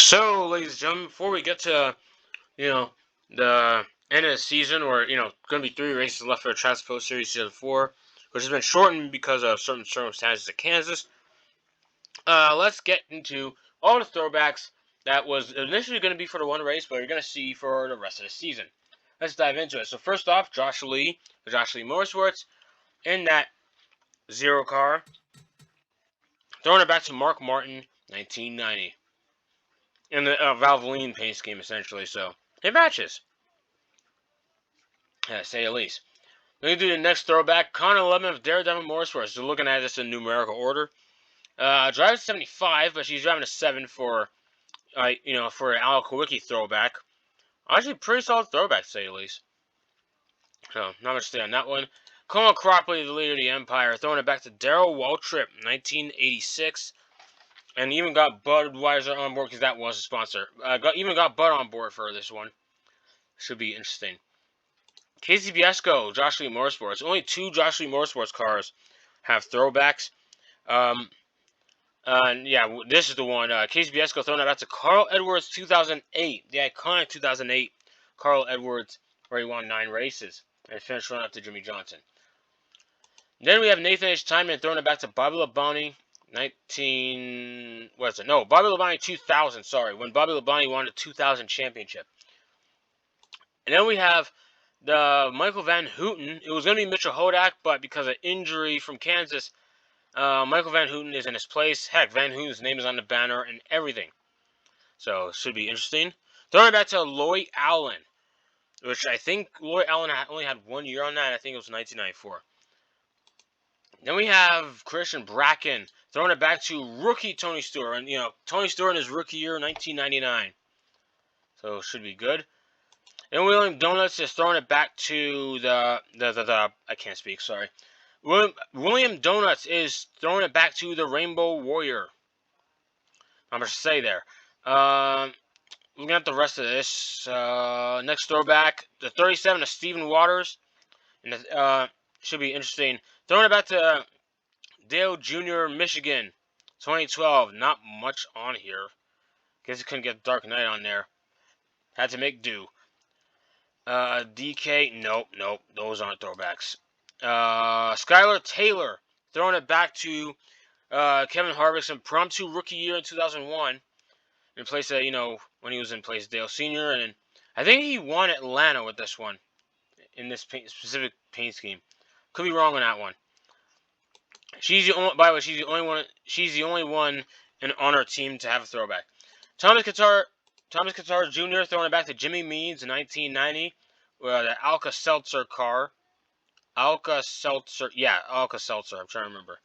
So, ladies and gentlemen, before we get to the end of the season, or going to be 3 races left for the Trackster Series Season 4, which has been shortened because of certain circumstances at Kansas. Let's get into all the throwbacks that was initially going to be for the one race, but you're going to see for the rest of the season. Let's dive into it. So first off, Josh Lee Motorsports in that zero car, throwing it back to Mark Martin, 1990. In the Valvoline paint scheme, essentially. So it matches, to say the least. We're going to do the next throwback. Connor Lemon of Daredevil Motorsports. So looking at this in numerical order. Drives 75, but she's driving a 7 for, for an Al Kowicki throwback. Actually, pretty solid throwback, to say the least. So, not much to say on that one. Colin Cropley, the leader of the Empire, throwing it back to Darrell Waltrip, 1986. And even got Budweiser on board because that was a sponsor. Even got Bud on board for this one. Should be interesting. Casey Biesco, Josh Lee Motorsports. Only 2 Josh Lee Motorsports cars have throwbacks. Yeah, this is the one. Casey Biesco throwing it out to Carl Edwards 2008. The iconic 2008 Carl Edwards, where he won 9 races and finished running up to Jimmy Johnson. Then we have Nathan H. Tyman throwing it back to Bobby Labonte. Bobby Labonte 2000, sorry. When Bobby Labonte won the 2000 championship. And then we have the Michael Van Houten. It was going to be Mitchell Hodak, but because of injury from Kansas, Michael Van Houten is in his place. Heck, Van Houten's name is on the banner and everything. So, it should be interesting. Throwing it back to Loy Allen, which I think Loy Allen only had 1 year on that. I think it was 1994. Then we have Christian Bracken throwing it back to rookie Tony Stewart. And, Tony Stewart in his rookie year, 1999. So, it should be good. And William Donuts is throwing it back to I can't speak, sorry. William Donuts is throwing it back to the Rainbow Warrior. Not much to say there. Looking at the rest of this, next throwback, the 37 of Stephen Waters. And should be interesting. Throwing it back to Dale Jr., Michigan, 2012. Not much on here. Guess it couldn't get Dark Knight on there. Had to make do. DK, nope, those aren't throwbacks. Skylar Taylor, throwing it back to Kevin Harvick's impromptu rookie year in 2001, in place of, when he was in place of Dale Sr., and I think he won Atlanta with this one, in this specific paint scheme. Could be wrong on that one. She's the only one on our team to have a throwback. Thomas Qatar Jr. throwing it back to Jimmy Means in 1990. The Alka-Seltzer car. Alka-Seltzer. I'm trying to remember.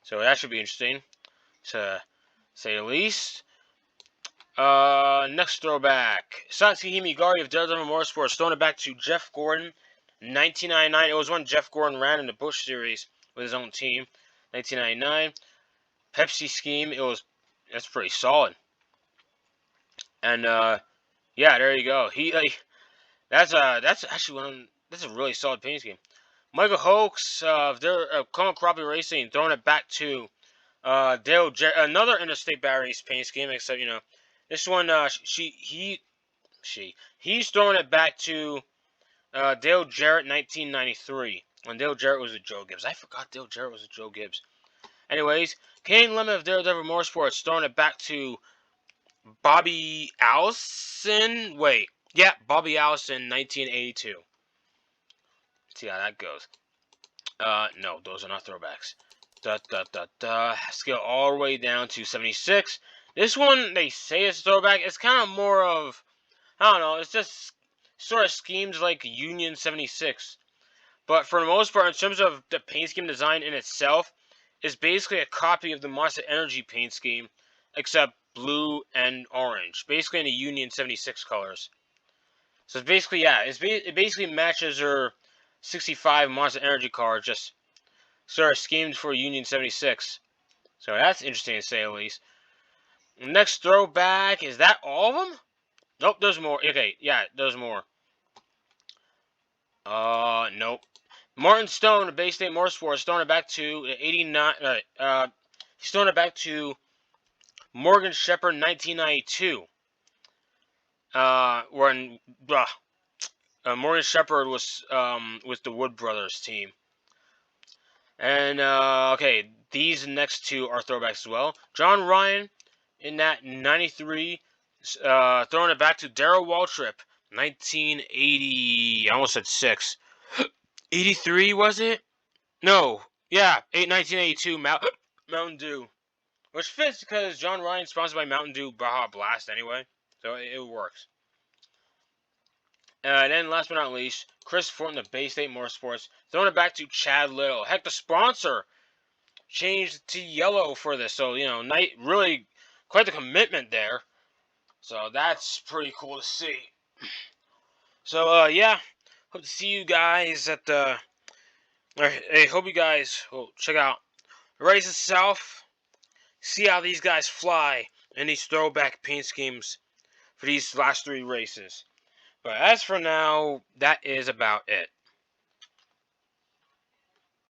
So that should be interesting, to say the least. Next throwback. Satsuki Himigari of Daredevil Motorsports throwing it back to Jeff Gordon, 1999. It was when Jeff Gordon ran in the Busch Series with his own team, 1999. Pepsi scheme. That's pretty solid. And there you go. That's actually that's a really solid paint scheme. Michael Hoax of Colin Crappie Racing throwing it back to Dale Jarrett, another Interstate Batteries paint scheme, except this one he's throwing it back to Dale Jarrett 1993 when Dale Jarrett was with Joe Gibbs. I forgot Dale Jarrett was with Joe Gibbs. Anyways, Kane Lemon of Daredevil Motorsports throwing it back to Bobby Allison. Bobby Allison, 1982. Let's see how that goes. No, those are not throwbacks. Scale all the way down to 76. This one, they say it's a throwback. It's kind of more of, I don't know, it's just sort of schemes like Union 76. But for the most part, in terms of the paint scheme design in itself, it's basically a copy of the Monster Energy paint scheme, except blue and orange. Basically in the Union 76 colors. So it's basically, it basically matches her 65 Monster Energy car, just sort of schemed for Union 76. So that's interesting to say the least. Next throwback, is that all of them? Nope, there's more. Okay, there's more. Nope. Martin Stone of Bay State Motorsports throwing it back to 89. He's throwing it back to Morgan Shepherd 1992. When Morgan Shepherd was with the Wood Brothers team. And okay, these next two are throwbacks as well. John Ryan in that 93, throwing it back to Darrell Waltrip, 1980. I almost said 6. 83 was it? No, yeah, 1982 Mountain Dew, which fits because John Ryan's sponsored by Mountain Dew Baja Blast anyway, so it works. And then last but not least, Chris Fortin, the Bay State Motorsports, throwing it back to Chad Little. Heck, the sponsor changed to yellow for this, so really quite the commitment there. So that's pretty cool to see. So yeah, hope to see you guys at the. Hey, hope you guys will check out the race itself. See how these guys fly in these throwback paint schemes for these last 3 races. But as for now, that is about it.